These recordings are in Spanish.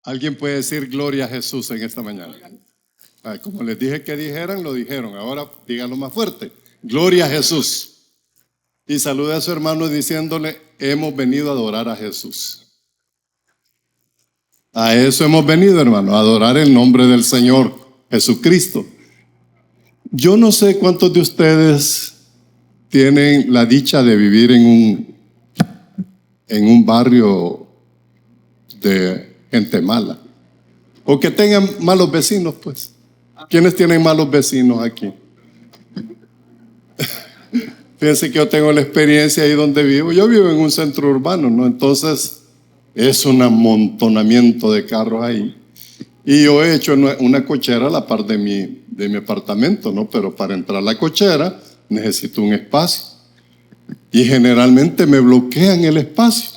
¿Alguien puede decir gloria a Jesús en esta mañana? Como les dije que dijeran, lo dijeron. Ahora díganlo más fuerte. Gloria a Jesús. Y salude a su hermano diciéndole, hemos venido a adorar a Jesús. A eso hemos venido, hermano, a adorar el nombre del Señor Jesucristo. Yo no sé cuántos de ustedes tienen la dicha de vivir en un barrio de gente mala, o que tengan malos vecinos, pues. ¿Quiénes tienen malos vecinos aquí? Fíjense que yo tengo la experiencia ahí donde vivo. Yo vivo en un centro urbano, ¿no? Entonces es un amontonamiento de carros ahí. Y yo he hecho una cochera a la par de mi apartamento, ¿no? Pero para entrar a la cochera necesito un espacio. Y generalmente me bloquean el espacio.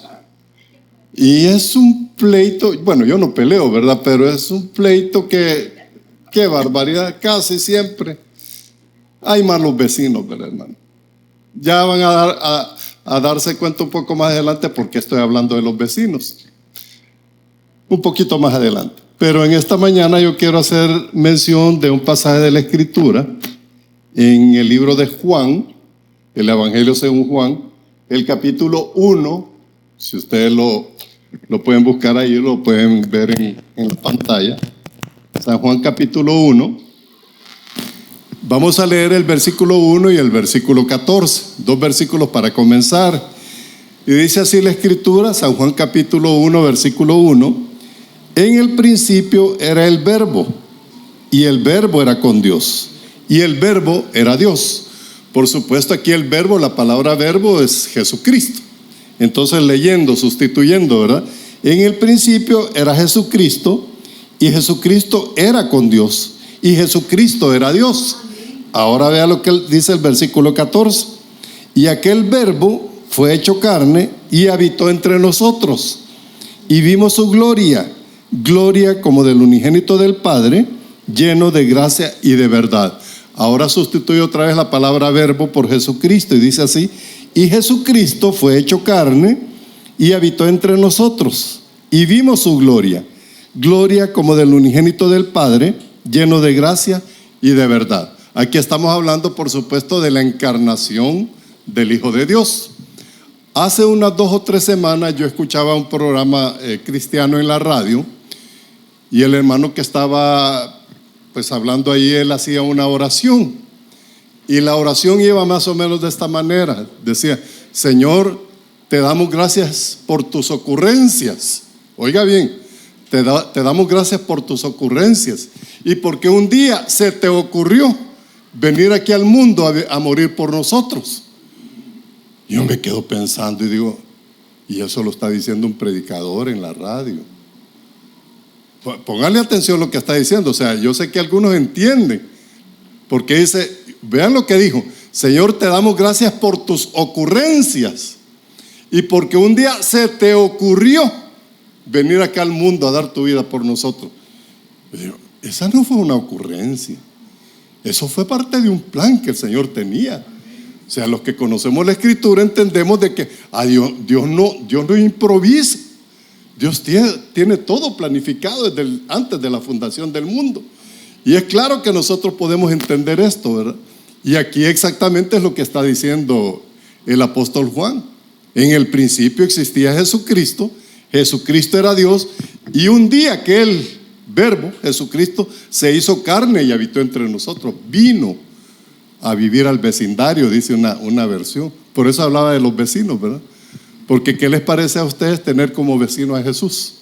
Y es un pleito, bueno, yo no peleo, ¿verdad? Pero es un pleito qué barbaridad, casi siempre hay malos vecinos, ¿verdad, hermano? Ya van a darse cuenta un poco más adelante porque estoy hablando de los vecinos. Un poquito más adelante. Pero en esta mañana yo quiero hacer mención de un pasaje de la Escritura en el libro de Juan, el Evangelio según Juan, el capítulo 1, si ustedes lo pueden buscar ahí, lo pueden ver en la pantalla. San Juan capítulo 1. Vamos a leer el versículo 1 y el versículo 14, dos versículos para comenzar. Y dice así la Escritura, San Juan capítulo 1, versículo 1. En el principio era el Verbo, y el Verbo era con Dios, y el Verbo era Dios. Por supuesto, aquí el Verbo, la palabra Verbo es Jesucristo. Entonces leyendo, sustituyendo, ¿verdad? En el principio era Jesucristo, y Jesucristo era con Dios, y Jesucristo era Dios. Ahora vea lo que dice el versículo 14. Y aquel Verbo fue hecho carne y habitó entre nosotros, y vimos su gloria, gloria como del unigénito del Padre, lleno de gracia y de verdad. Ahora sustituye otra vez la palabra Verbo por Jesucristo y dice así: y Jesucristo fue hecho carne y habitó entre nosotros, y vimos su gloria, gloria como del unigénito del Padre, lleno de gracia y de verdad. Aquí estamos hablando, por supuesto, de la encarnación del Hijo de Dios. Hace unas 2 o 3 semanas yo escuchaba un programa cristiano en la radio, y el hermano que estaba pues hablando ahí, él hacía una oración, y la oración iba más o menos de esta manera. Decía: Señor, te damos gracias por tus ocurrencias. Oiga bien, te damos gracias por tus ocurrencias, y porque un día se te ocurrió venir aquí al mundo a morir por nosotros. Yo me quedo pensando y digo, y eso lo está diciendo un predicador en la radio. Pónganle atención a lo que está diciendo. O sea, yo sé que algunos entienden, porque dice, vean lo que dijo: Señor, te damos gracias por tus ocurrencias, y porque un día se te ocurrió venir acá al mundo a dar tu vida por nosotros. Yo digo, esa no fue una ocurrencia, eso fue parte de un plan que el Señor tenía. O sea, los que conocemos la Escritura entendemos de que Dios no improvisa. Dios tiene todo planificado desde antes de la fundación del mundo. Y es claro que nosotros podemos entender esto, ¿verdad? Y aquí exactamente es lo que está diciendo el apóstol Juan. En el principio existía Jesucristo, Jesucristo era Dios, y un día aquel Verbo, Jesucristo, se hizo carne y habitó entre nosotros. Vino a vivir al vecindario, dice una versión. Por eso hablaba de los vecinos, ¿verdad? Porque ¿qué les parece a ustedes tener como vecino a Jesús?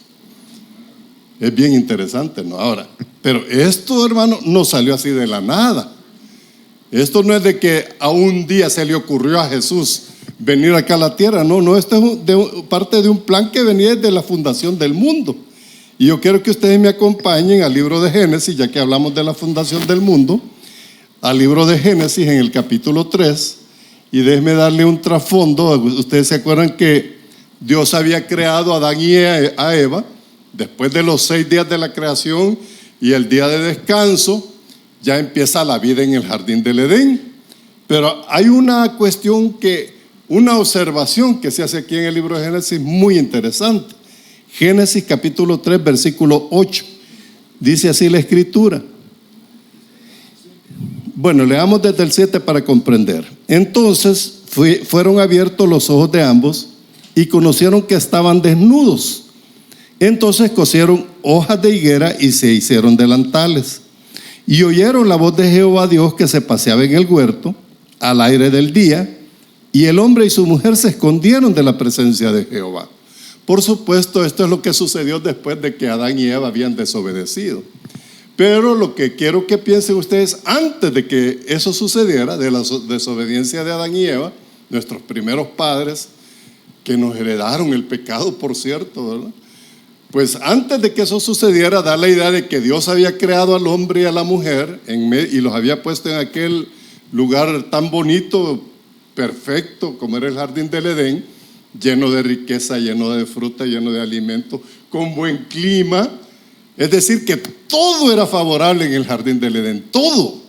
Es bien interesante, ¿no? Ahora, pero esto, hermano, no salió así de la nada. Esto no es de que a un día se le ocurrió a Jesús venir acá a la tierra. No, esto es parte de un plan que venía desde la fundación del mundo. Y yo quiero que ustedes me acompañen al libro de Génesis, ya que hablamos de la fundación del mundo, al libro de Génesis en el capítulo 3. Y déjenme darle un trasfondo. Ustedes se acuerdan que Dios había creado a Adán y a Eva después de los 6 días de la creación, y el día de descanso ya empieza la vida en el jardín del Edén. Pero hay una cuestión una observación que se hace aquí en el libro de Génesis muy interesante. Génesis capítulo 3, versículo 8. Dice así la escritura. Bueno, leamos desde el 7 para comprender. Entonces fueron abiertos los ojos de ambos y conocieron que estaban desnudos. Entonces cosieron hojas de higuera y se hicieron delantales. Y oyeron la voz de Jehová Dios que se paseaba en el huerto al aire del día, y el hombre y su mujer se escondieron de la presencia de Jehová. Por supuesto, esto es lo que sucedió después de que Adán y Eva habían desobedecido. Pero lo que quiero que piensen ustedes, antes de que eso sucediera, de la desobediencia de Adán y Eva, nuestros primeros padres, que nos heredaron el pecado, por cierto, ¿verdad? Pues antes de que eso sucediera, da la idea de que Dios había creado al hombre y a la mujer y los había puesto en aquel lugar tan bonito, perfecto, como era el jardín del Edén, lleno de riqueza, lleno de fruta, lleno de alimento, con buen clima. Es decir, que todo era favorable en el jardín del Edén, todo.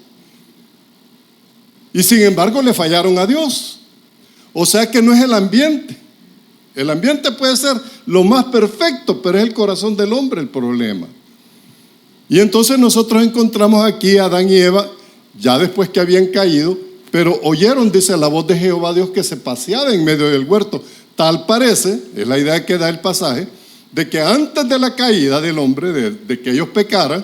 Y sin embargo le fallaron a Dios. O sea que no es el ambiente. El ambiente puede ser lo más perfecto, pero es el corazón del hombre el problema. Y entonces nosotros encontramos aquí a Adán y Eva, ya después que habían caído, pero oyeron, dice, la voz de Jehová Dios que se paseaba en medio del huerto. Tal parece, es la idea que da el pasaje, de que antes de la caída del hombre, de que ellos pecaran,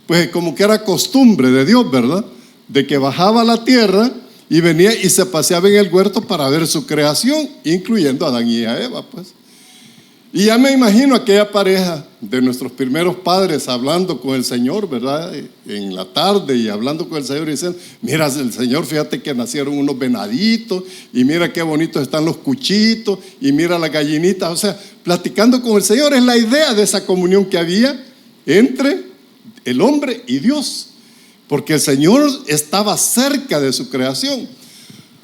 pues como que era costumbre de Dios, ¿verdad? De que bajaba a la tierra y venía y se paseaba en el huerto para ver su creación, incluyendo a Adán y a Eva, pues. Y ya me imagino aquella pareja de nuestros primeros padres hablando con el Señor, ¿verdad? En la tarde y hablando con el Señor y diciendo, mira el Señor, fíjate que nacieron unos venaditos y mira qué bonitos están los cuchitos y mira las gallinitas. O sea, platicando con el Señor es la idea de esa comunión que había entre el hombre y Dios, porque el Señor estaba cerca de su creación.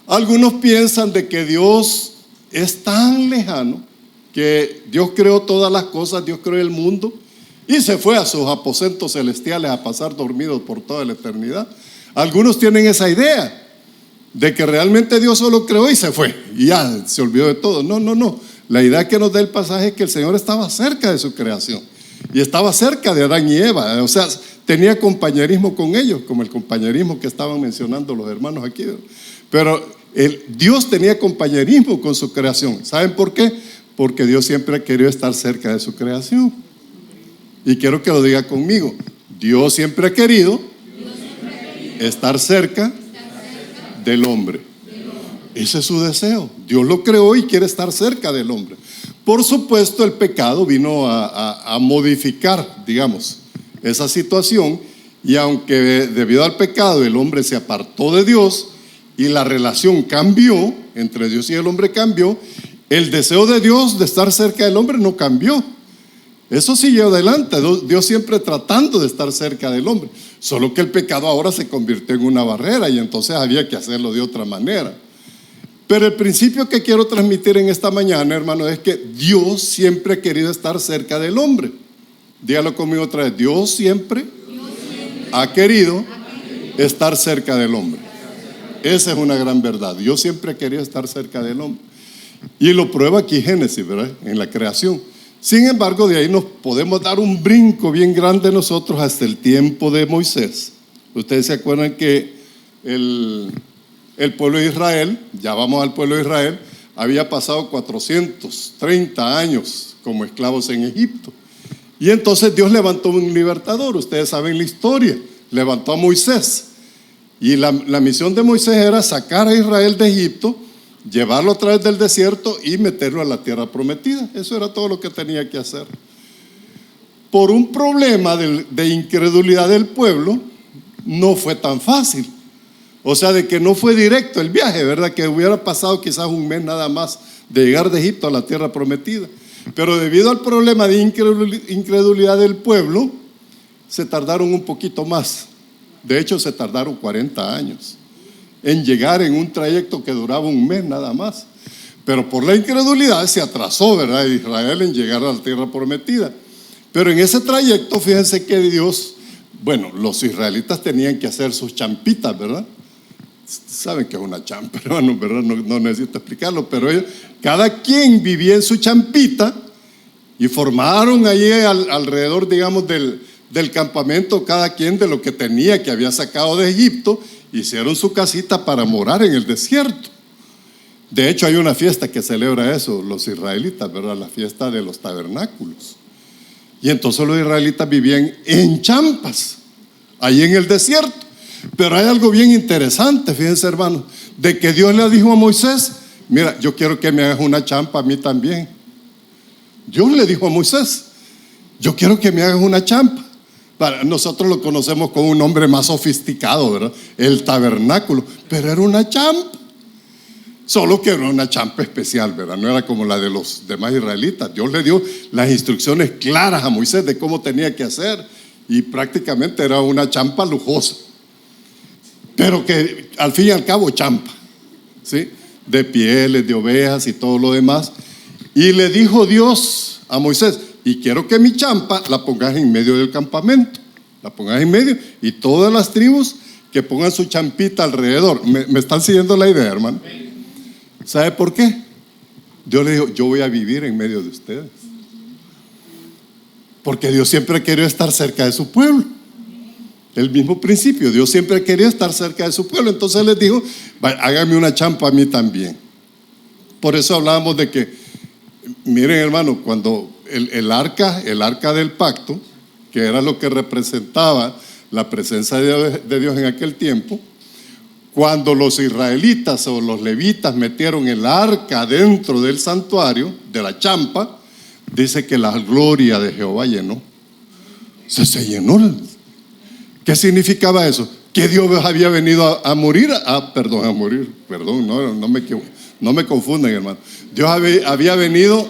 Algunos piensan de que Dios es tan lejano, que Dios creó todas las cosas, Dios creó el mundo y se fue a sus aposentos celestiales a pasar dormido por toda la eternidad. Algunos tienen esa idea de que realmente Dios solo creó y se fue y ya se olvidó de todo. No. La idea que nos da el pasaje es que el Señor estaba cerca de su creación y estaba cerca de Adán y Eva. O sea, tenía compañerismo con ellos, como el compañerismo que estaban mencionando los hermanos aquí. Pero Dios tenía compañerismo con su creación. ¿Saben por qué? Porque Dios siempre ha querido estar cerca de su creación. Y quiero que lo diga conmigo. Dios siempre ha querido estar cerca del hombre. Ese es su deseo. Dios lo creó y quiere estar cerca del hombre. Por supuesto, el pecado vino a modificar, digamos, esa situación. Y aunque debido al pecado el hombre se apartó de Dios y la relación cambió, entre Dios y el hombre cambió, el deseo de Dios de estar cerca del hombre no cambió. Eso siguió adelante. Dios siempre tratando de estar cerca del hombre. Solo que el pecado ahora se convirtió en una barrera y entonces había que hacerlo de otra manera. Pero el principio que quiero transmitir en esta mañana, hermano, es que Dios siempre ha querido estar cerca del hombre. Dígalo conmigo otra vez. Dios siempre ha querido estar cerca del hombre. Esa es una gran verdad. Dios siempre ha querido estar cerca del hombre. Y lo prueba aquí Génesis, ¿verdad? En la creación. Sin embargo, de ahí nos podemos dar un brinco bien grande nosotros hasta el tiempo de Moisés. Ustedes se acuerdan que el pueblo de Israel, ya vamos al pueblo de Israel, había pasado 430 años como esclavos en Egipto. Y entonces Dios levantó un libertador. Ustedes saben la historia. Levantó a Moisés. Y la misión de Moisés era sacar a Israel de Egipto, llevarlo a través del desierto y meterlo a la tierra prometida. Eso era todo lo que tenía que hacer. Por un problema de incredulidad del pueblo, no fue tan fácil. O sea, de que no fue directo el viaje, ¿verdad? Que hubiera pasado quizás un mes nada más de llegar de Egipto a la tierra prometida. Pero debido al problema de incredulidad del pueblo, se tardaron un poquito más. De hecho, se tardaron 40 años en llegar en un trayecto que duraba un mes nada más. Pero por la incredulidad se atrasó, ¿verdad? Israel en llegar a la tierra prometida. Pero en ese trayecto, fíjense que Dios, bueno, los israelitas tenían que hacer sus champitas, ¿verdad? Saben que es una champa, hermano, ¿verdad? No necesito explicarlo, pero ellos, cada quien vivía en su champita Y formaron allí alrededor, digamos, del campamento, cada quien de lo que tenía, que había sacado de Egipto. Hicieron su casita para morar en el desierto. De hecho, hay una fiesta que celebra eso, los israelitas, ¿verdad? La fiesta de los tabernáculos. Y entonces los israelitas vivían en champas, ahí en el desierto. Pero hay algo bien interesante, fíjense, hermanos, de que Dios le dijo a Moisés: mira, yo quiero que me hagas una champa a mí también. Dios le dijo a Moisés: yo quiero que me hagas una champa. Nosotros lo conocemos con un nombre más sofisticado, ¿verdad? El tabernáculo. Pero era una champa. Solo que era una champa especial, ¿verdad? No era como la de los demás israelitas. Dios le dio las instrucciones claras a Moisés de cómo tenía que hacer. Y prácticamente era una champa lujosa. Pero que al fin y al cabo champa, ¿sí? De pieles, de ovejas y todo lo demás. Y le dijo Dios a Moisés: y quiero que mi champa la pongas en medio del campamento. La pongas en medio, y todas las tribus que pongan su champita alrededor. ¿Me están siguiendo la idea, hermano? ¿Sabe por qué? Dios le dijo: yo voy a vivir en medio de ustedes. Porque Dios siempre ha querido estar cerca de su pueblo. El mismo principio, Dios siempre ha querido estar cerca de su pueblo. Entonces les dijo: hágame una champa a mí también. Por eso hablábamos de que, miren, hermano, cuando el arca del pacto, que era lo que representaba la presencia de Dios en aquel tiempo, cuando los israelitas o los levitas metieron el arca dentro del santuario, de la champa, dice que la gloria de Jehová llenó. Se llenó. ¿Qué significaba eso? Que Dios había venido a morir. Perdón, no me confunden, hermano. Dios había venido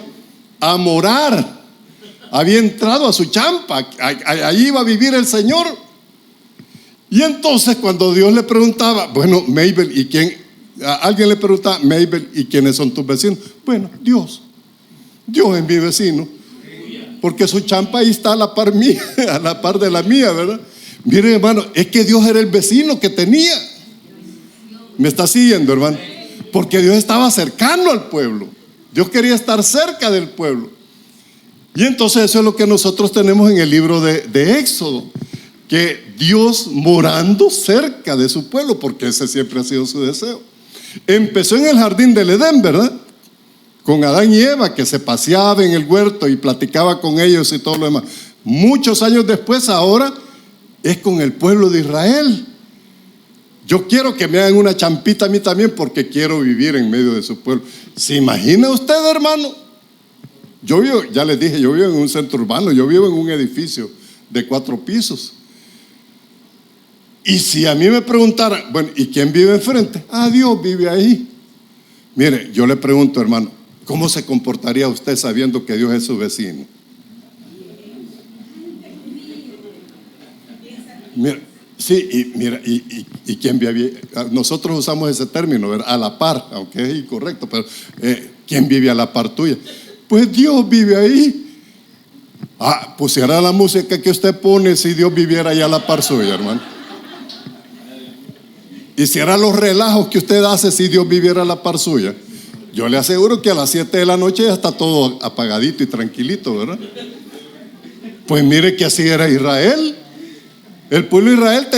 a morar. Había entrado a su champa. Allí iba a vivir el Señor. Y entonces cuando Dios le preguntaba: bueno, Mabel, ¿y quién? Alguien le preguntaba: Mabel, ¿y quiénes son tus vecinos? Bueno, Dios es mi vecino, porque su champa ahí está a la par mía, a la par de la mía, ¿verdad? Miren, hermano, es que Dios era el vecino que tenía. ¿Me está siguiendo, hermano? Porque Dios estaba cercano al pueblo. Dios quería estar cerca del pueblo. Y entonces eso es lo que nosotros tenemos en el libro de Éxodo, que Dios morando cerca de su pueblo, porque ese siempre ha sido su deseo. Empezó en el jardín del Edén, ¿verdad? Con Adán y Eva, que se paseaba en el huerto y platicaba con ellos y todo lo demás. Muchos años después, ahora es con el pueblo de Israel. Yo quiero que me hagan una champita a mí también, porque quiero vivir en medio de su pueblo. ¿Se imagina usted, hermano? Yo vivo, ya les dije, yo vivo en un centro urbano, yo vivo en un edificio de 4 pisos. Y si a mí me preguntaran: bueno, ¿y quién vive enfrente? Dios vive ahí. Mire, yo le pregunto, hermano, ¿cómo se comportaría usted sabiendo que Dios es su vecino? Mira, sí, y mira, y quién vive, nosotros usamos ese término, ¿verdad? A la par, aunque es incorrecto, pero ¿quién vive a la par tuya? Pues Dios vive ahí. Pusiera la música que usted pone si Dios viviera ahí a la par suya, hermano. Hiciera los relajos que usted hace si Dios viviera a la par suya. Yo le aseguro que a las 7 de la noche ya está todo apagadito y tranquilito, ¿verdad? Pues mire que así era Israel. El pueblo de Israel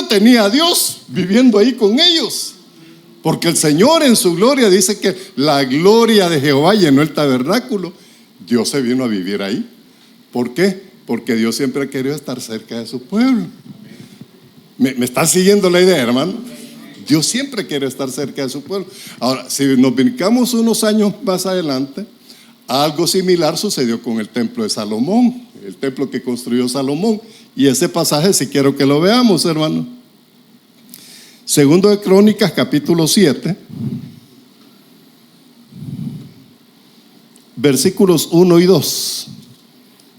tenía a Dios viviendo ahí con ellos. Porque el Señor en su gloria dice que la gloria de Jehová llenó el tabernáculo. Dios se vino a vivir ahí. ¿Por qué? Porque Dios siempre ha querido estar cerca de su pueblo. ¿Me están siguiendo la idea, hermano? Dios siempre quiere estar cerca de su pueblo. Ahora, si nos brincamos unos años más adelante, algo similar sucedió con el templo de Salomón, el templo que construyó Salomón. Y ese pasaje sí quiero que lo veamos, hermano. Segundo de Crónicas, capítulo 7, versículos 1 y 2.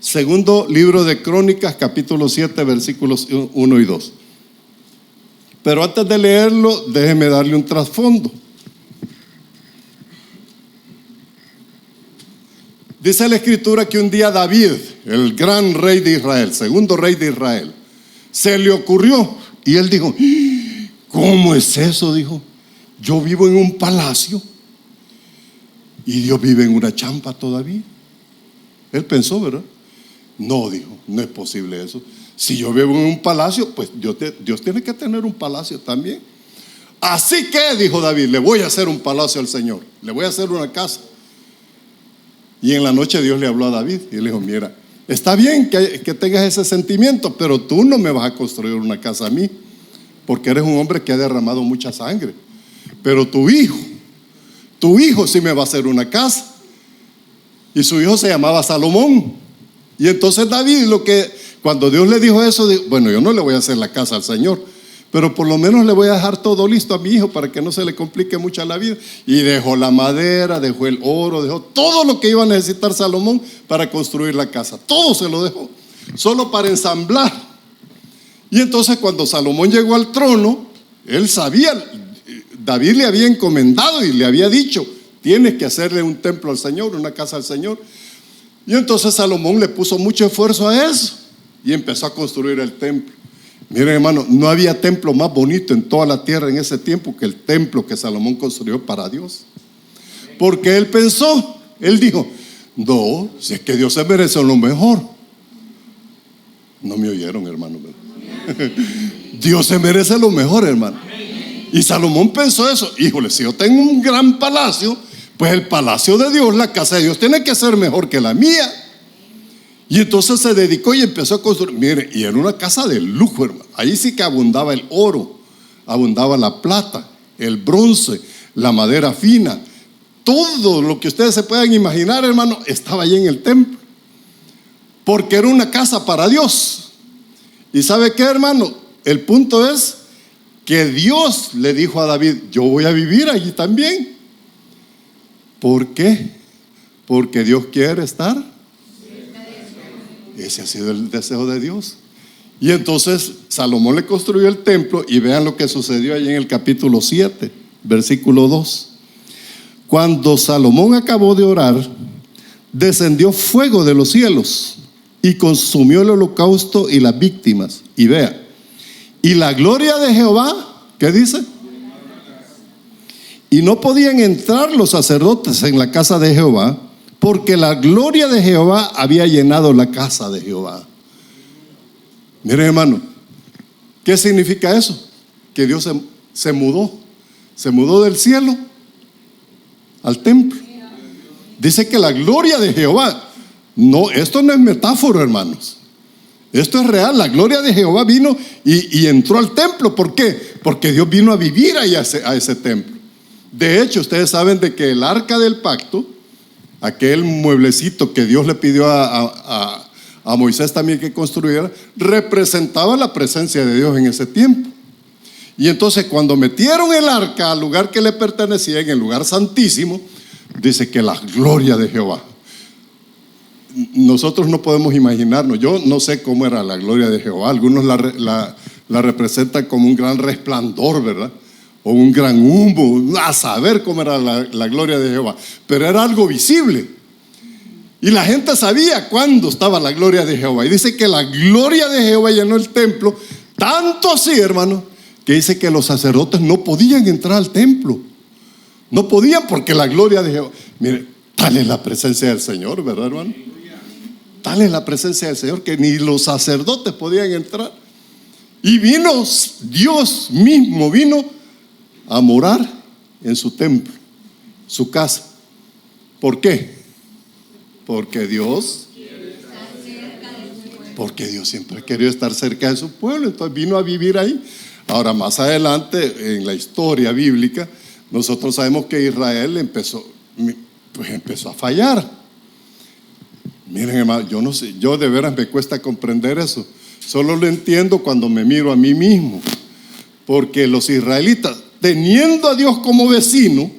Segundo libro de Crónicas, capítulo 7, versículos 1 y 2. Pero antes de leerlo, déjeme darle un trasfondo. Dice la Escritura que un día David, el gran rey de Israel, segundo rey de Israel, se le ocurrió y él dijo: ¿cómo es eso? Dijo: yo vivo en un palacio y Dios vive en una champa todavía. Él pensó, ¿verdad? No, dijo, no es posible eso. Si yo vivo en un palacio, pues Dios tiene que tener un palacio también. Así que, dijo David, le voy a hacer un palacio al Señor, le voy a hacer una casa. Y en la noche Dios le habló a David y le dijo, mira, está bien que tengas ese sentimiento, pero tú no me vas a construir una casa a mí, porque eres un hombre que ha derramado mucha sangre. Pero tu hijo sí me va a hacer una casa. Y su hijo se llamaba Salomón. Y entonces David, cuando Dios le dijo eso, dijo, bueno, yo no le voy a hacer la casa al Señor, pero por lo menos le voy a dejar todo listo a mi hijo para que no se le complique mucho la vida. Y dejó la madera, dejó el oro, dejó todo lo que iba a necesitar Salomón para construir la casa. Todo se lo dejó, solo para ensamblar. Y entonces cuando Salomón llegó al trono, él sabía, David le había encomendado y le había dicho, tienes que hacerle un templo al Señor, una casa al Señor. Y entonces Salomón le puso mucho esfuerzo a eso y empezó a construir el templo. Miren, hermano, no había templo más bonito en toda la tierra en ese tiempo que el templo que Salomón construyó para Dios. Porque él pensó, él dijo, no, si es que Dios se merece lo mejor. No me oyeron, hermano. Dios se merece lo mejor, hermano. Y Salomón pensó eso, híjole, si yo tengo un gran palacio, pues el palacio de Dios, la casa de Dios, tiene que ser mejor que la mía. Y entonces se dedicó y empezó a construir. Mire, y era una casa de lujo, hermano. Ahí sí que abundaba el oro, abundaba la plata, el bronce, la madera fina. Todo lo que ustedes se puedan imaginar, hermano, estaba allí en el templo. Porque era una casa para Dios. ¿Y sabe qué, hermano? El punto es que Dios le dijo a David, yo voy a vivir allí también. ¿Por qué? Porque Dios quiere estar. Ese ha sido el deseo de Dios. Y entonces Salomón le construyó el templo y vean lo que sucedió allí en el capítulo 7, versículo 2. Cuando Salomón acabó de orar, descendió fuego de los cielos y consumió el holocausto y las víctimas. Y vea, y la gloria de Jehová, ¿qué dice? Y no podían entrar los sacerdotes en la casa de Jehová, porque la gloria de Jehová había llenado la casa de Jehová. Miren, hermano, ¿qué significa eso? Que Dios se mudó del cielo al templo. Dice que la gloria de Jehová, no, esto no es metáfora, hermanos. Esto es real, la gloria de Jehová vino y entró al templo. ¿Por qué? Porque Dios vino a vivir ahí a ese templo. De hecho, ustedes saben de que el arca del pacto, aquel mueblecito que Dios le pidió a Moisés también que construyera, representaba la presencia de Dios en ese tiempo. Y entonces cuando metieron el arca al lugar que le pertenecía, en el lugar santísimo, dice que la gloria de Jehová. Nosotros no podemos imaginarnos, yo no sé cómo era la gloria de Jehová. Algunos la representan como un gran resplandor, ¿verdad? O un gran humo, a saber cómo era la gloria de Jehová. Pero era algo visible. Y la gente sabía cuándo estaba la gloria de Jehová. Y dice que la gloria de Jehová llenó el templo, tanto así, hermano, que dice que los sacerdotes no podían entrar al templo. No podían porque la gloria de Jehová. Mire, tal es la presencia del Señor, ¿verdad, hermano? Tal es la presencia del Señor que ni los sacerdotes podían entrar. Y vino Dios mismo, vino a morar en su templo, su casa. ¿Por qué? Porque Dios siempre ha querido estar cerca de su pueblo, entonces vino a vivir ahí. Ahora, más adelante en la historia bíblica, nosotros sabemos que Israel empezó a fallar. Miren, hermano, yo no sé, yo de veras me cuesta comprender eso. Solo lo entiendo cuando me miro a mí mismo. Porque los israelitas, teniendo a Dios como vecino,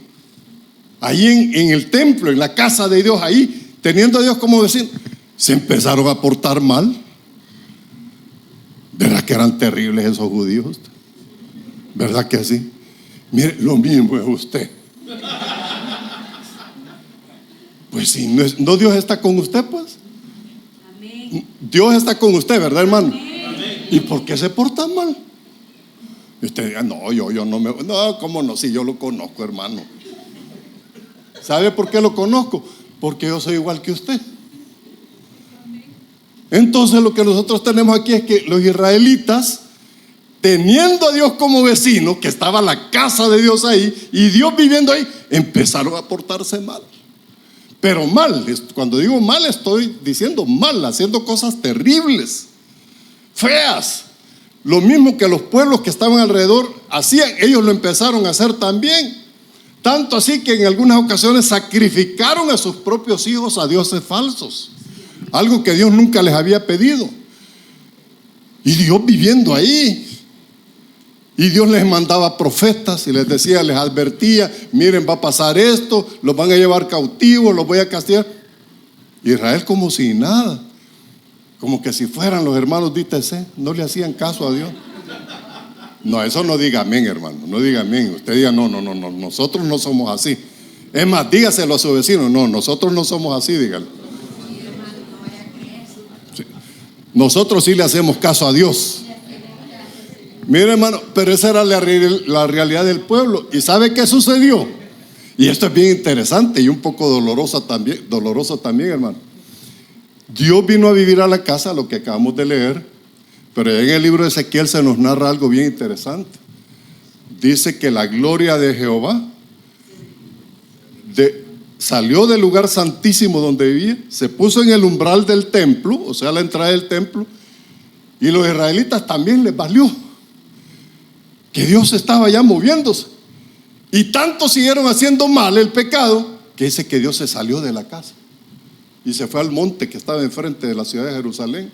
ahí en el templo, en la casa de Dios, ahí, teniendo a Dios como vecino, se empezaron a portar mal. ¿Verdad que eran terribles esos judíos? ¿Verdad que así? Mire, lo mismo es usted. Pues si no Dios está con usted, pues. Amén. Dios está con usted, ¿verdad, hermano? Amén. ¿Y por qué se porta mal? Y usted diga, no, yo no me... No, ¿cómo no? Si yo lo conozco, hermano. ¿Sabe por qué lo conozco? Porque yo soy igual que usted. Entonces lo que nosotros tenemos aquí es que los israelitas, teniendo a Dios como vecino, que estaba la casa de Dios ahí, y Dios viviendo ahí, empezaron a portarse mal. Pero mal, cuando digo mal estoy diciendo mal, haciendo cosas terribles, feas. Lo mismo que los pueblos que estaban alrededor hacían, ellos lo empezaron a hacer también. Tanto así que en algunas ocasiones sacrificaron a sus propios hijos a dioses falsos, algo que Dios nunca les había pedido. Y Dios viviendo ahí. Y Dios les mandaba profetas y les decía, les advertía: miren, va a pasar esto, los van a llevar cautivos, los voy a castigar. Israel como si nada, como que si fueran los hermanos de ITC, no le hacían caso a Dios. No, eso no diga amén, hermano, no diga amén. Usted diga, no, nosotros no somos así. Es más, dígaselo a su vecino: no, nosotros no somos así, dígalo. Sí. Nosotros sí le hacemos caso a Dios. Mire, hermano, pero esa era la realidad del pueblo. ¿Y sabe qué sucedió? Y esto es bien interesante y un poco doloroso también, hermano. Dios vino a vivir a la casa, lo que acabamos de leer, pero en el libro de Ezequiel se nos narra algo bien interesante. Dice que la gloria de Jehová salió del lugar santísimo donde vivía, se puso en el umbral del templo, o sea, la entrada del templo, y los israelitas también les valió que Dios estaba ya moviéndose. Y tanto siguieron haciendo mal el pecado, que dice que Dios se salió de la casa y se fue al monte que estaba enfrente de la ciudad de Jerusalén.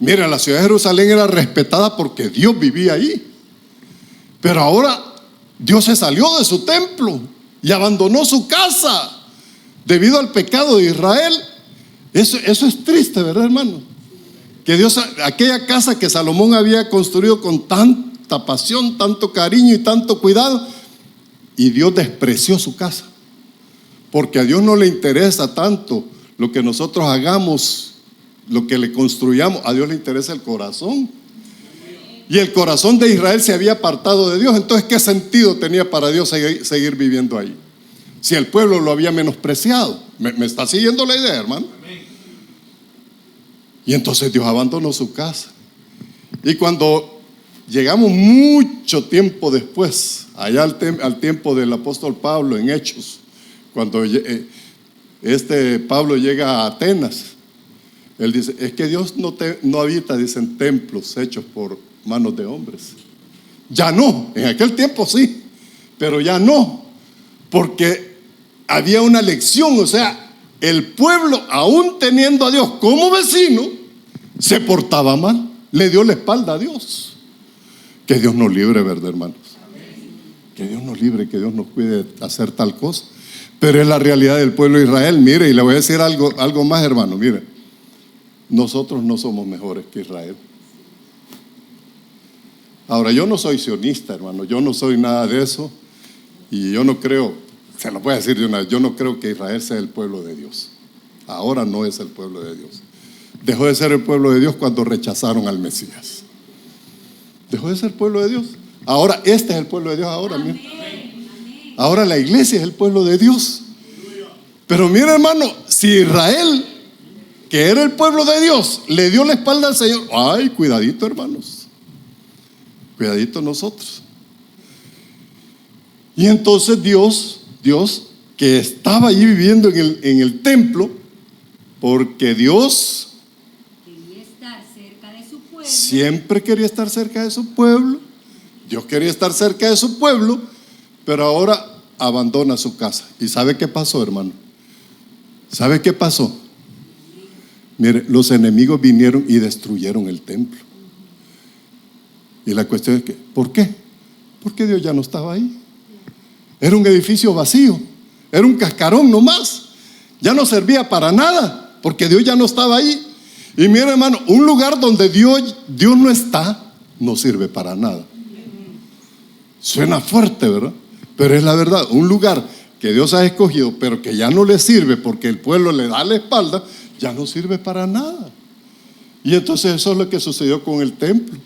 Mira, la ciudad de Jerusalén era respetada porque Dios vivía ahí. Pero ahora Dios se salió de su templo y abandonó su casa debido al pecado de Israel. Eso es triste, ¿verdad, hermano? Que Dios, aquella casa que Salomón había construido con tanta pasión, tanto cariño y tanto cuidado, y Dios despreció su casa, porque a Dios no le interesa tanto lo que nosotros hagamos, lo que le construyamos. A Dios le interesa el corazón. Y el corazón de Israel se había apartado de Dios. Entonces, ¿qué sentido tenía para Dios seguir viviendo ahí? Si el pueblo lo había menospreciado. ¿Me está siguiendo la idea, hermano? Y entonces Dios abandonó su casa. Y cuando llegamos mucho tiempo después, allá al tiempo del apóstol Pablo en Hechos, cuando Pablo llega a Atenas, él dice: es que Dios no habita, dicen, templos hechos por manos de hombres. Ya no, en aquel tiempo sí, pero ya no, porque había una lección. O sea, el pueblo, aún teniendo a Dios como vecino, se portaba mal, le dio la espalda a Dios. Que Dios nos libre, ¿verdad, hermanos? Que Dios nos libre, que Dios nos cuide de hacer tal cosa. Pero es la realidad del pueblo de Israel. Mire, y le voy a decir algo más, hermano. Mire, nosotros no somos mejores que Israel. Ahora, yo no soy sionista, hermano, yo no soy nada de eso. Y yo no creo, se lo voy a decir de una vez, yo no creo que Israel sea el pueblo de Dios. Ahora no es el pueblo de Dios. Dejó de ser el pueblo de Dios cuando rechazaron al Mesías. Dejó de ser pueblo de Dios. Ahora este es el pueblo de Dios. Ahora, mira. Ahora la iglesia es el pueblo de Dios. Pero mira, hermano, si Israel, que era el pueblo de Dios, le dio la espalda al Señor, ay, cuidadito, hermanos, cuidadito nosotros. Y entonces Dios que estaba allí viviendo en el templo, porque Dios siempre quería estar cerca de su pueblo. Dios quería estar cerca de su pueblo, pero ahora abandona su casa. ¿Y sabe qué pasó, hermano? ¿Sabe qué pasó? Mire, los enemigos vinieron y destruyeron el templo. Y la cuestión es que, ¿por qué? Porque Dios ya no estaba ahí. Era un edificio vacío, era un cascarón nomás. Ya no servía para nada, porque Dios ya no estaba ahí. Y mira, hermano, un lugar donde Dios no está, no sirve para nada. Suena fuerte, ¿verdad? Pero es la verdad. Un lugar que Dios ha escogido, pero que ya no le sirve porque el pueblo le da la espalda, ya no sirve para nada. Y entonces eso es lo que sucedió con el templo.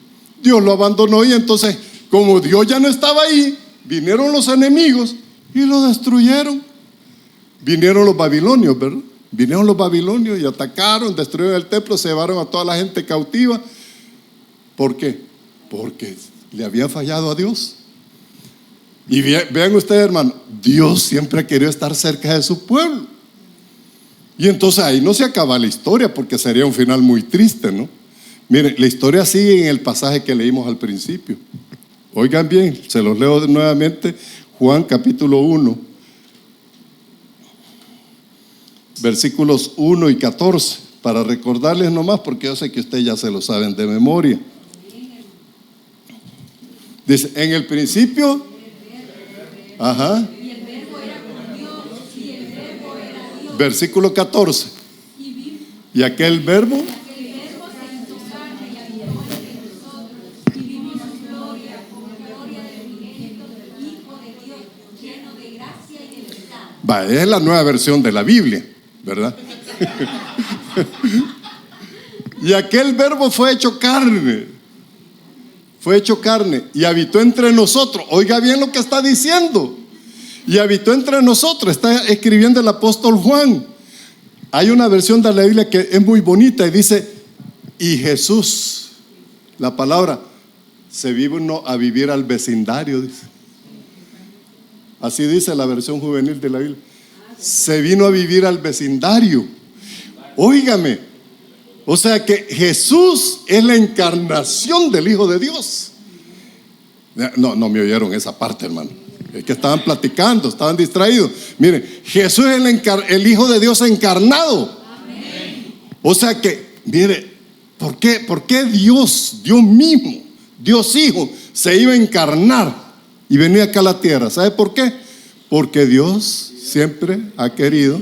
Dios lo abandonó, y entonces, como Dios ya no estaba ahí, vinieron los enemigos y lo destruyeron. Vinieron los babilonios, ¿verdad? Vinieron los babilonios y atacaron, destruyeron el templo, se llevaron a toda la gente cautiva. ¿Por qué? Porque le habían fallado a Dios. Y vean ustedes, hermano, Dios siempre ha querido estar cerca de su pueblo. Y entonces ahí no se acaba la historia, porque sería un final muy triste, ¿no? Miren, la historia sigue en el pasaje que leímos al principio. Oigan bien, se los leo nuevamente. Juan capítulo 1, versículos 1 y 14, para recordarles nomás, porque yo sé que ustedes ya se lo saben de memoria. Dice, en el principio, ajá, versículo 14, y aquel verbo, es la nueva versión de la Biblia, ¿verdad? Y aquel verbo fue hecho carne y habitó entre nosotros. Oiga bien lo que está diciendo. Y habitó entre nosotros. Está escribiendo el apóstol Juan. Hay una versión de la Biblia que es muy bonita y dice, y Jesús, la palabra, se vino a vivir al vecindario, dice. Así dice la versión juvenil de la Biblia. Se vino a vivir al vecindario. Óigame, o sea que Jesús es la encarnación del Hijo de Dios. No me oyeron esa parte, hermano. Es que estaban platicando, estaban distraídos. Miren, Jesús es el Hijo de Dios encarnado. O sea que, mire, ¿por qué Dios mismo, Dios Hijo, se iba a encarnar y venía acá a la tierra? ¿Sabe por qué? Porque Dios siempre ha querido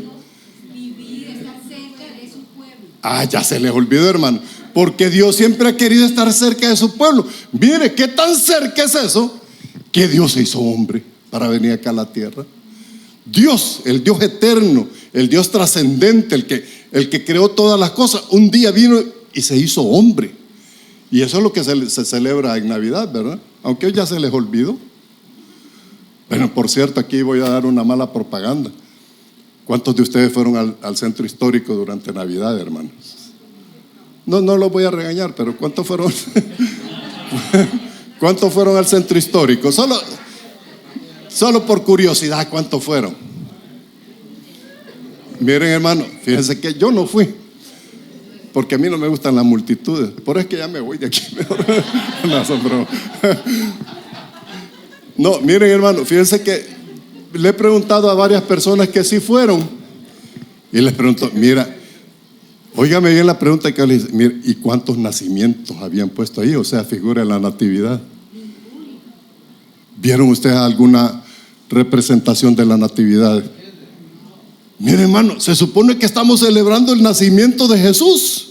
vivir, estar cerca de su pueblo. Ya se les olvidó, hermano. Porque Dios siempre ha querido estar cerca de su pueblo. Mire, ¿qué tan cerca es eso? Que Dios se hizo hombre para venir acá a la tierra. Dios, el Dios eterno, el Dios trascendente, el que creó todas las cosas, un día vino y se hizo hombre. Y eso es lo que se celebra en Navidad, ¿verdad? Aunque hoy ya se les olvidó. Bueno, por cierto, aquí voy a dar una mala propaganda. ¿Cuántos de ustedes fueron al centro histórico durante Navidad, hermanos? No los voy a regañar, pero ¿cuántos fueron? ¿Cuántos fueron al centro histórico? Solo por curiosidad, ¿cuántos fueron? Miren, hermano, fíjense que yo no fui, porque a mí no me gustan las multitudes. Por eso es que ya me voy de aquí mejor. No, miren, hermano, fíjense que le he preguntado a varias personas que sí fueron. Y les pregunto, mira, óigame bien la pregunta que les hice. Mira, ¿y cuántos nacimientos habían puesto ahí? O sea, figura en la natividad. ¿Vieron ustedes alguna representación de la natividad? Mire, hermano, se supone que estamos celebrando el nacimiento de Jesús,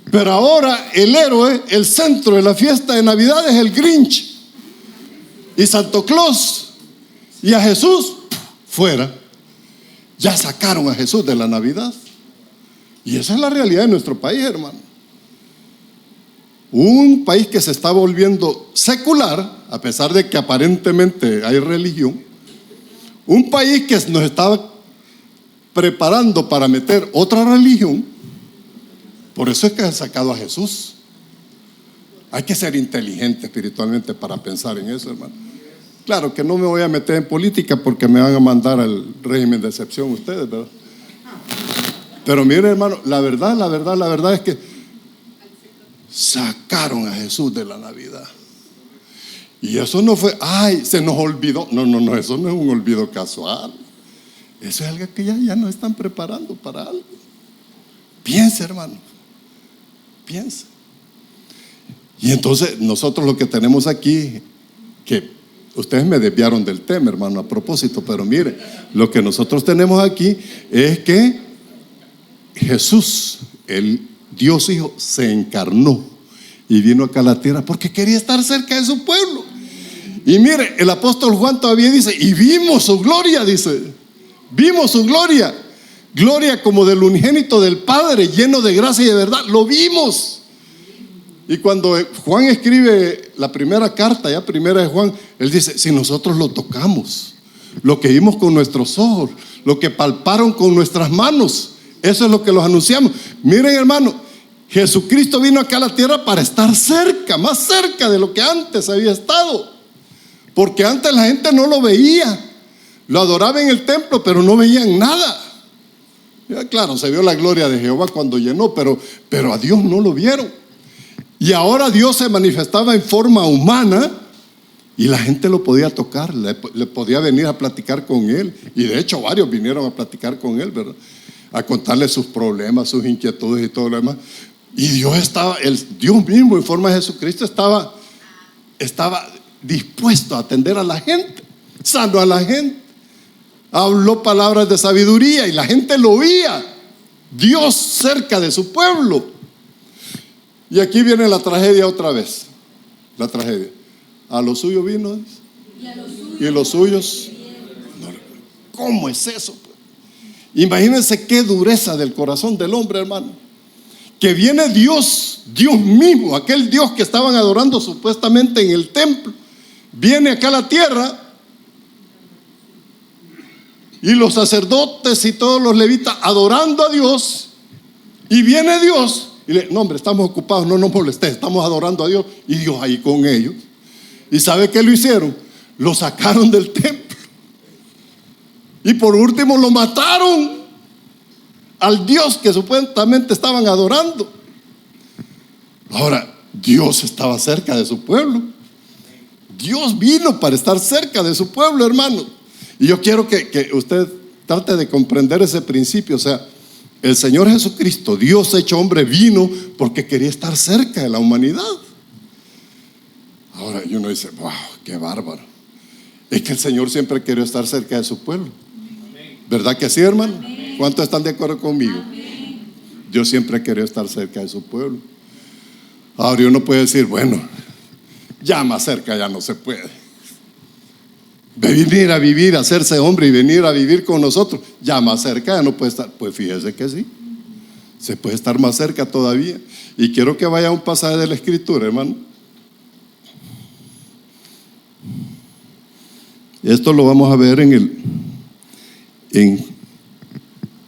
pero ahora el héroe, el centro de la fiesta de Navidad es el Grinch y Santo Claus, y a Jesús fuera. Ya sacaron a Jesús de la Navidad. Y esa es la realidad de nuestro país, hermano. Un país que se está volviendo secular, a pesar de que aparentemente hay religión. Un país que nos está preparando para meter otra religión. Por eso es que ha sacado a Jesús. Hay que ser inteligente espiritualmente para pensar en eso, hermano. Claro que no me voy a meter en política porque me van a mandar al régimen de excepción ustedes, ¿verdad? Pero mire, hermano, la verdad es que sacaron a Jesús de la Navidad. Y eso no fue, se nos olvidó. No, eso no es un olvido casual. Eso es algo que ya nos están preparando para algo. Piensa, hermano, piensa. Y entonces nosotros lo que tenemos aquí, que ustedes me desviaron del tema, hermano, a propósito, pero mire, lo que nosotros tenemos aquí es que Jesús, el Dios Hijo, se encarnó y vino acá a la tierra porque quería estar cerca de su pueblo. Y mire, el apóstol Juan todavía dice, y vimos su gloria, dice, vimos su gloria, gloria como del unigénito del Padre, lleno de gracia y de verdad, lo vimos. Y cuando Juan escribe la primera carta, primera de Juan, él dice, si nosotros lo tocamos, lo que vimos con nuestros ojos, lo que palparon con nuestras manos. Eso es lo que los anunciamos. Miren, hermano, Jesucristo vino acá a la tierra para estar cerca, más cerca de lo que antes había estado. Porque antes la gente no lo veía. Lo adoraba en el templo, pero no veían nada. Ya, claro, se vio la gloria de Jehová cuando llenó, pero a Dios no lo vieron. Y ahora Dios se manifestaba en forma humana y la gente lo podía tocar, le podía venir a platicar con él. Y de hecho varios vinieron a platicar con él, ¿verdad? A contarle sus problemas, sus inquietudes y todo lo demás. Y Dios mismo en forma de Jesucristo estaba dispuesto a atender a la gente, sanó a la gente, habló palabras de sabiduría y la gente lo oía. Dios cerca de su pueblo. Y aquí viene la tragedia otra vez. La tragedia. A lo suyo vino y los suyos. ¿Cómo es eso? Imagínense qué dureza del corazón del hombre, hermano. Que viene Dios mismo, aquel Dios que estaban adorando supuestamente en el templo, viene acá a la tierra. Y los sacerdotes y todos los levitas adorando a Dios. Y viene Dios y no, hombre, estamos ocupados, no nos molestes, estamos adorando a Dios. Y Dios ahí con ellos. ¿Y sabe qué lo hicieron? Lo sacaron del templo. Y por último lo mataron al Dios que supuestamente estaban adorando. Ahora, Dios estaba cerca de su pueblo. Dios vino para estar cerca de su pueblo, hermano. Y yo quiero que usted trate de comprender ese principio. O sea, el Señor Jesucristo, Dios hecho hombre, vino porque quería estar cerca de la humanidad. Ahora, y uno dice, wow, qué bárbaro. Es que el Señor siempre quería estar cerca de su pueblo. ¿Verdad que sí, hermano? ¿Cuántos están de acuerdo conmigo? Dios siempre quería estar cerca de su pueblo. Ahora uno puede decir, bueno, ya más cerca ya no se puede. Venir a vivir, hacerse hombre y venir a vivir con nosotros, ya más cerca ya no puede estar. Pues fíjese que sí, se puede estar más cerca todavía. Y quiero que vaya a un pasaje de la Escritura, hermano. Esto lo vamos a ver en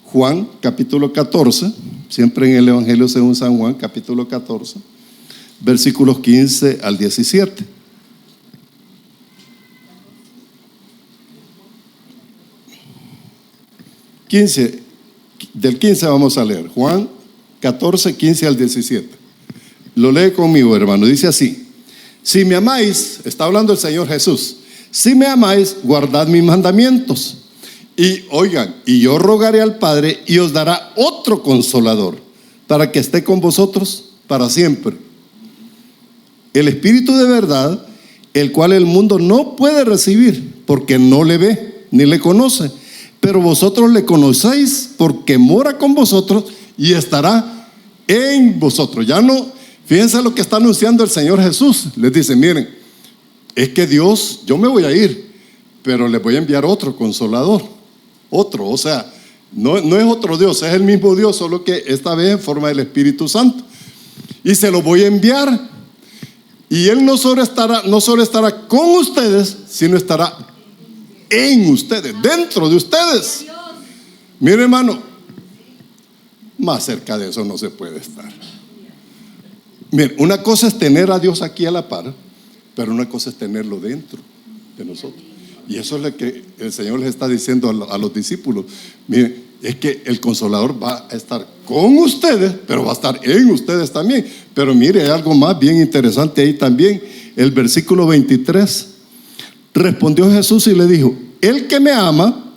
Juan capítulo 14, siempre en el Evangelio según San Juan capítulo 14, versículos 15 al 17. Del 15 vamos a leer Juan 14, 15 al 17. Lo lee conmigo, hermano. Dice así: si me amáis, está hablando el Señor Jesús, si me amáis, guardad mis mandamientos. Y oigan, y yo rogaré al Padre y os dará otro consolador para que esté con vosotros para siempre, el Espíritu de verdad, el cual el mundo no puede recibir porque no le ve ni le conoce, pero vosotros le conocéis porque mora con vosotros y estará en vosotros. Ya no, fíjense lo que está anunciando el Señor Jesús. Les dice, miren, es que Dios, yo me voy a ir, pero les voy a enviar otro consolador. Otro, o sea, no es otro Dios, es el mismo Dios, solo que esta vez en forma del Espíritu Santo. Y se lo voy a enviar. Y Él no solo estará con ustedes, sino estará en ustedes, dentro de ustedes. Mire, hermano, más cerca de eso no se puede estar. Mire, una cosa es tener a Dios aquí a la par, pero una cosa es tenerlo dentro de nosotros. Y eso es lo que el Señor les está diciendo a los discípulos. Miren, es que el Consolador va a estar con ustedes, pero va a estar en ustedes también. Pero mire, hay algo más bien interesante ahí también. El versículo 23. Respondió Jesús y le dijo: el que me ama,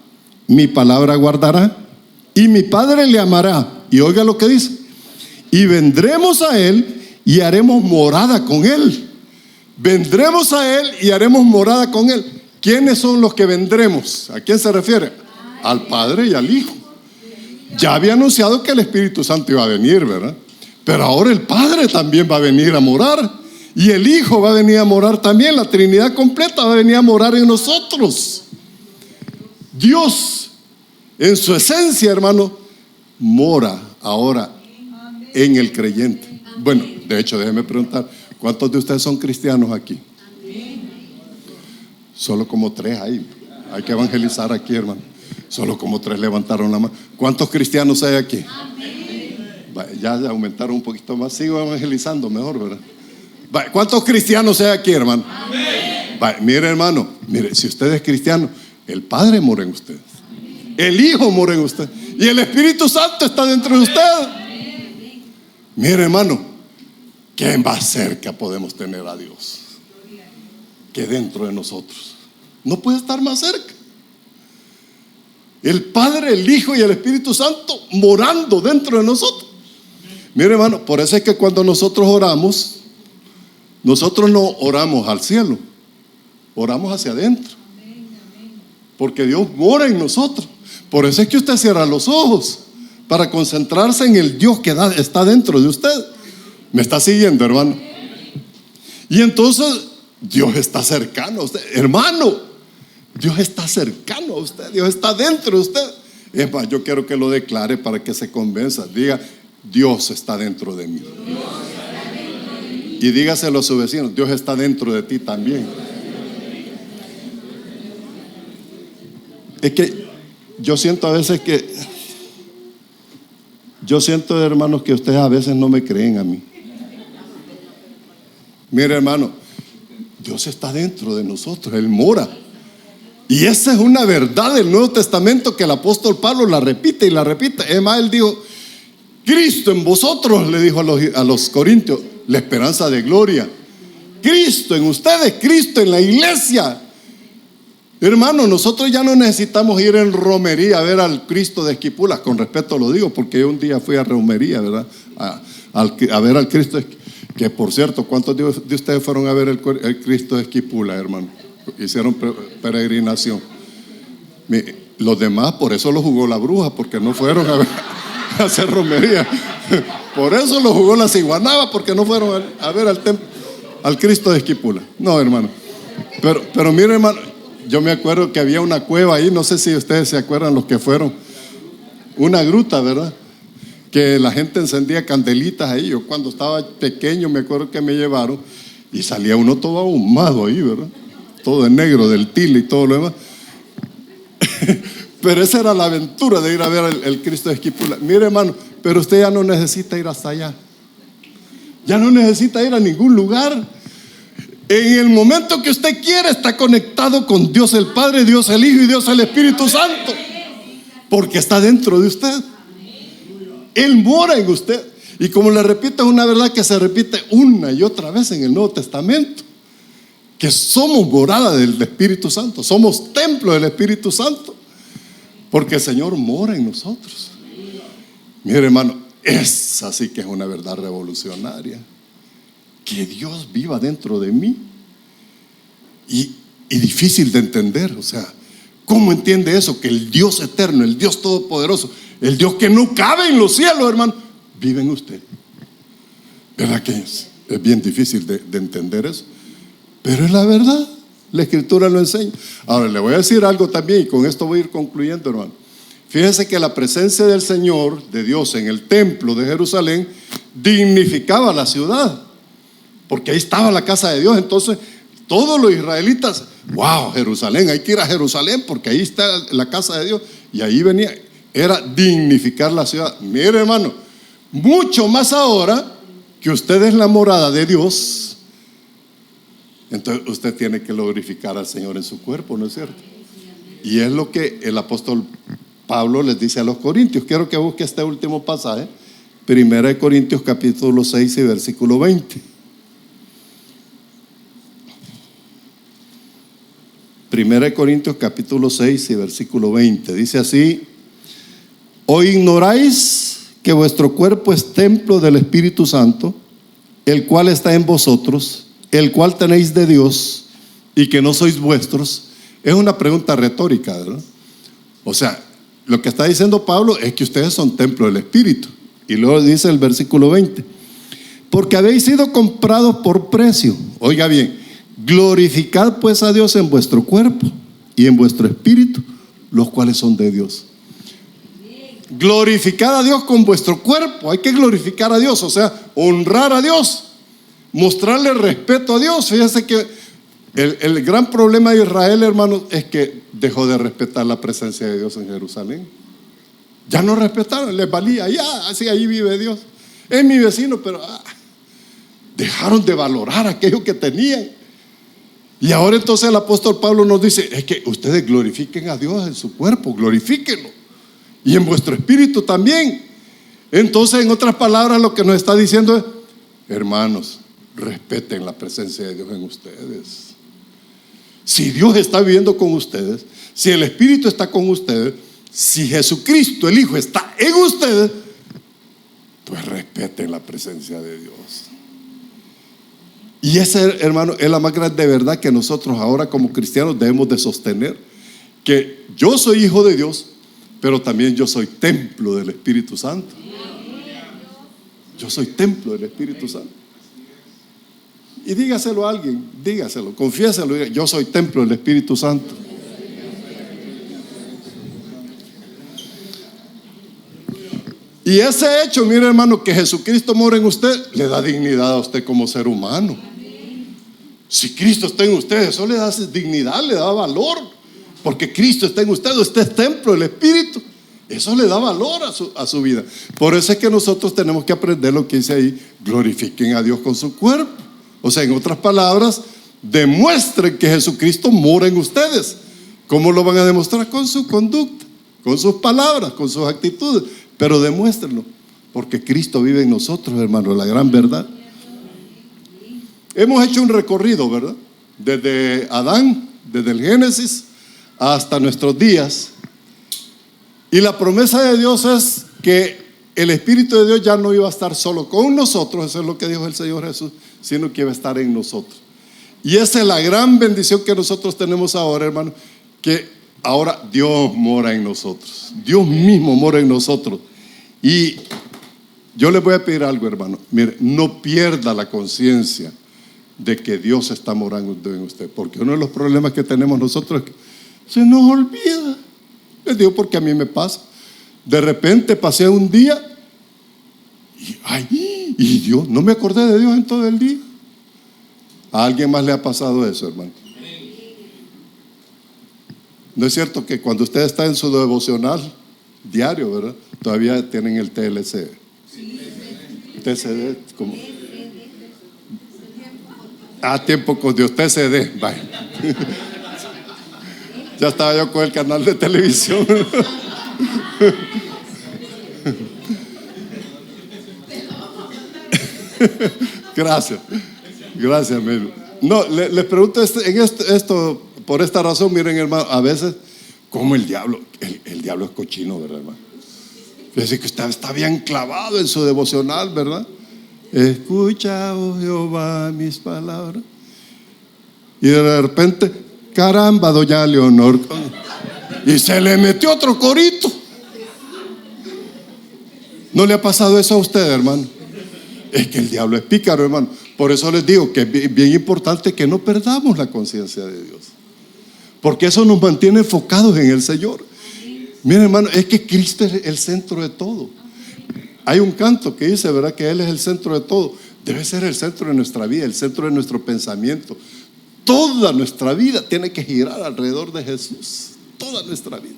mi palabra guardará, y mi Padre le amará. Y oiga lo que dice: y vendremos a Él y haremos morada con Él. Vendremos a Él y haremos morada con Él. ¿Quiénes son los que vendremos? ¿A quién se refiere? Al Padre y al Hijo. Ya había anunciado que el Espíritu Santo iba a venir, ¿verdad? Pero ahora el Padre también va a venir a morar. Y el Hijo va a venir a morar también. La Trinidad completa va a venir a morar en nosotros. Dios, en su esencia, hermano, mora ahora en el creyente. Bueno, de hecho, déjeme preguntar, ¿cuántos de ustedes son cristianos aquí? Solo como 3 hay que evangelizar aquí, hermano. Solo como 3 levantaron la mano. ¿Cuántos cristianos hay aquí? Ya aumentaron un poquito más. Sigo evangelizando mejor, ¿verdad? ¿Cuántos cristianos hay aquí, hermano? Mire, hermano, mire, si usted es cristiano, el Padre mora en usted, el Hijo mora en usted y el Espíritu Santo está dentro de usted. Mire, hermano, ¿qué más cerca podemos tener a Dios que dentro de nosotros? No puede estar más cerca. El Padre, el Hijo y el Espíritu Santo morando dentro de nosotros. Mire, hermano, por eso es que cuando nosotros oramos, nosotros no oramos al cielo, oramos hacia adentro, porque Dios mora en nosotros. Por eso es que usted cierra los ojos para concentrarse en el Dios que está dentro de usted. ¿Me está siguiendo, hermano? Y entonces Dios está cercano a usted, hermano. Dios está cercano a usted, Dios está dentro de usted. Es más, yo quiero que lo declare para que se convenza. Diga: Dios está dentro de mí. Y dígaselo a su vecino: Dios está dentro de ti también. Es que yo siento a veces hermanos, que ustedes a veces no me creen a mí. Mire, hermano, Dios está dentro de nosotros, Él mora. Y esa es una verdad del Nuevo Testamento que el apóstol Pablo la repite y la repite. Es más, él dijo: Cristo en vosotros, le dijo a los corintios, la esperanza de gloria. Cristo en ustedes, Cristo en la iglesia. Hermano, nosotros ya no necesitamos ir en romería a ver al Cristo de Esquipulas. Con respeto lo digo, porque yo un día fui a romería, ¿verdad? A ver al Cristo, que por cierto, ¿cuántos de ustedes fueron a ver el Cristo de Esquipulas, hermano? Hicieron peregrinación. Los demás, por eso lo jugó la bruja, porque no fueron a hacer romería. Por eso lo jugó la ciguanaba, porque no fueron a ver al Cristo de Esquipulas. No, hermano. Pero mire, hermano, yo me acuerdo que había una cueva ahí, no sé si ustedes se acuerdan, los que fueron, una gruta, ¿verdad? Que la gente encendía candelitas ahí. Yo cuando estaba pequeño me acuerdo que me llevaron y salía uno todo ahumado ahí, ¿verdad? Todo de negro, del tile y todo lo demás. Pero esa era la aventura de ir a ver el Cristo de Esquipulas. Mire, hermano, pero usted ya no necesita ir hasta allá. Ya no necesita ir a ningún lugar. En el momento que usted quiere, está conectado con Dios el Padre, Dios el Hijo y Dios el Espíritu Santo, porque está dentro de usted. Él mora en usted. Y como le repito, es una verdad que se repite una y otra vez en el Nuevo Testamento, que somos morada del Espíritu Santo, somos templo del Espíritu Santo, porque el Señor mora en nosotros. Mire, hermano, esa sí que es una verdad revolucionaria, que Dios viva dentro de mí. Y difícil de entender. O sea, ¿cómo entiende eso? Que el Dios eterno, el Dios todopoderoso, el Dios que no cabe en los cielos, hermano, vive en usted. ¿Verdad que es bien difícil de entender eso? Pero es la verdad, la Escritura lo enseña. Ahora le voy a decir algo también, y con esto voy a ir concluyendo, hermano. Fíjense que la presencia del Señor, de Dios, en el templo de Jerusalén dignificaba la ciudad, porque ahí estaba la casa de Dios. Entonces todos los israelitas: wow, Jerusalén, hay que ir a Jerusalén porque ahí está la casa de Dios. Y ahí venía, era dignificar la ciudad. Mire, hermano, mucho más ahora que usted es la morada de Dios. Entonces usted tiene que glorificar al Señor en su cuerpo, ¿no es cierto? Y es lo que el apóstol Pablo les dice a los corintios. Quiero que busque este último pasaje, 1 Corintios capítulo 6 y versículo 20. 1 Corintios capítulo 6 y versículo 20. Dice así: ¿o ignoráis que vuestro cuerpo es templo del Espíritu Santo, el cual está en vosotros, el cual tenéis de Dios, y que no sois vuestros? Es una pregunta retórica, ¿verdad? O sea, lo que está diciendo Pablo es que ustedes son templo del Espíritu. Y luego dice el versículo 20: porque habéis sido comprados por precio. Oiga bien: glorificad pues a Dios en vuestro cuerpo y en vuestro espíritu, los cuales son de Dios. Glorificad a Dios con vuestro cuerpo. Hay que glorificar a Dios, o sea, honrar a Dios, mostrarle respeto a Dios. Fíjense que El gran problema de Israel, hermanos, es que dejó de respetar la presencia de Dios en Jerusalén. Ya no respetaron, les valía, ya, así ahí vive Dios. Es mi vecino, pero dejaron de valorar aquello que tenían. Y ahora entonces el apóstol Pablo nos dice, es que ustedes glorifiquen a Dios en su cuerpo, glorifíquenlo. Y en vuestro espíritu también. Entonces, en otras palabras, lo que nos está diciendo es, hermanos, respeten la presencia de Dios en ustedes. Si Dios está viviendo con ustedes, si el Espíritu está con ustedes, si Jesucristo el Hijo está en ustedes, pues respeten la presencia de Dios. Y esa, hermano, es la más grande verdad que nosotros ahora como cristianos debemos de sostener, que yo soy hijo de Dios, pero también yo soy templo del Espíritu Santo. Yo soy templo del Espíritu Santo. Y dígaselo a alguien, dígaselo, confiéselo, yo soy templo del Espíritu Santo. Y ese hecho, mire hermano, que Jesucristo mora en usted, le da dignidad a usted como ser humano. Si Cristo está en usted, eso le da dignidad, le da valor. Porque Cristo está en usted es templo del Espíritu. Eso le da valor a su vida. Por eso es que nosotros tenemos que aprender lo que dice ahí: glorifiquen a Dios con su cuerpo. O sea, en otras palabras, demuestren que Jesucristo mora en ustedes. ¿Cómo lo van a demostrar? Con su conducta, con sus palabras, con sus actitudes. Pero demuéstrenlo, porque Cristo vive en nosotros, hermano, la gran verdad. Hemos hecho un recorrido, ¿verdad? Desde Adán, desde el Génesis hasta nuestros días. Y la promesa de Dios es que el Espíritu de Dios ya no iba a estar solo con nosotros, eso es lo que dijo el Señor Jesús, sino que iba a estar en nosotros. Y esa es la gran bendición que nosotros tenemos ahora, hermano, que ahora Dios mora en nosotros. Dios mismo mora en nosotros. Y yo les voy a pedir algo, hermano. Mire, no pierda la conciencia de que Dios está morando en usted, porque uno de los problemas que tenemos nosotros es que se nos olvida. Les digo porque a mí me pasa. De repente pasé un día y Dios, no me acordé de Dios en todo el día. ¿A alguien más le ha pasado eso, hermano? ¿No es cierto que cuando usted está en su devocional diario, ¿verdad? Todavía tienen el TLC? TCD, como tiempo con Dios, TCD, vaya. Ya estaba yo con el canal de televisión. Gracias, amigo. No, les pregunto esto por esta razón. Miren, hermano, a veces, como el diablo es cochino, ¿verdad, hermano? Es decir, que usted está bien clavado en su devocional, ¿verdad? Escucha, oh Jehová, mis palabras. Y de repente, caramba, doña Leonor, y se le metió otro corito. ¿No le ha pasado eso a usted, hermano? Es que el diablo es pícaro, hermano. Por eso les digo que es bien importante que no perdamos la conciencia de Dios, porque eso nos mantiene enfocados en el Señor. Miren, hermano, es que Cristo es el centro de todo. Hay un canto que dice, ¿verdad?, que Él es el centro de todo. Debe ser el centro de nuestra vida, el centro de nuestro pensamiento. Toda nuestra vida tiene que girar alrededor de Jesús. Toda nuestra vida.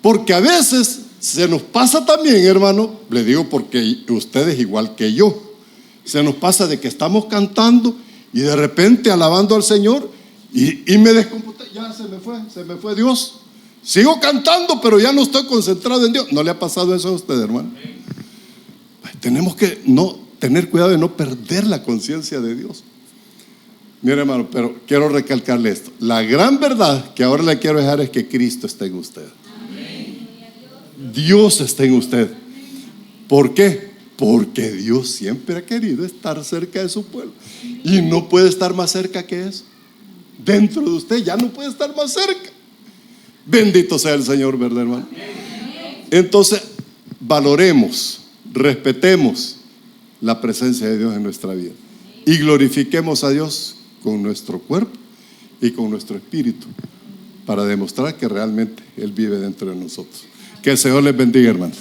Porque a veces se nos pasa también, hermano, le digo porque ustedes igual que yo, se nos pasa de que estamos cantando y de repente alabando al Señor y me descomputé, ya se me fue Dios. Sigo cantando, pero ya no estoy concentrado en Dios. ¿No le ha pasado eso a usted, hermano? Tenemos que tener cuidado de no perder la conciencia de Dios. Mire, hermano, pero quiero recalcarle esto. La gran verdad que ahora le quiero dejar es que Cristo está en usted. Dios está en usted. ¿Por qué? Porque Dios siempre ha querido estar cerca de su pueblo. Y no puede estar más cerca que eso. Dentro de usted ya no puede estar más cerca. Bendito sea el Señor, ¿verdad, hermano? Entonces, valoremos, respetemos la presencia de Dios en nuestra vida. Y glorifiquemos a Dios con nuestro cuerpo y con nuestro espíritu, para demostrar que realmente Él vive dentro de nosotros. Que el Señor les bendiga, hermanos.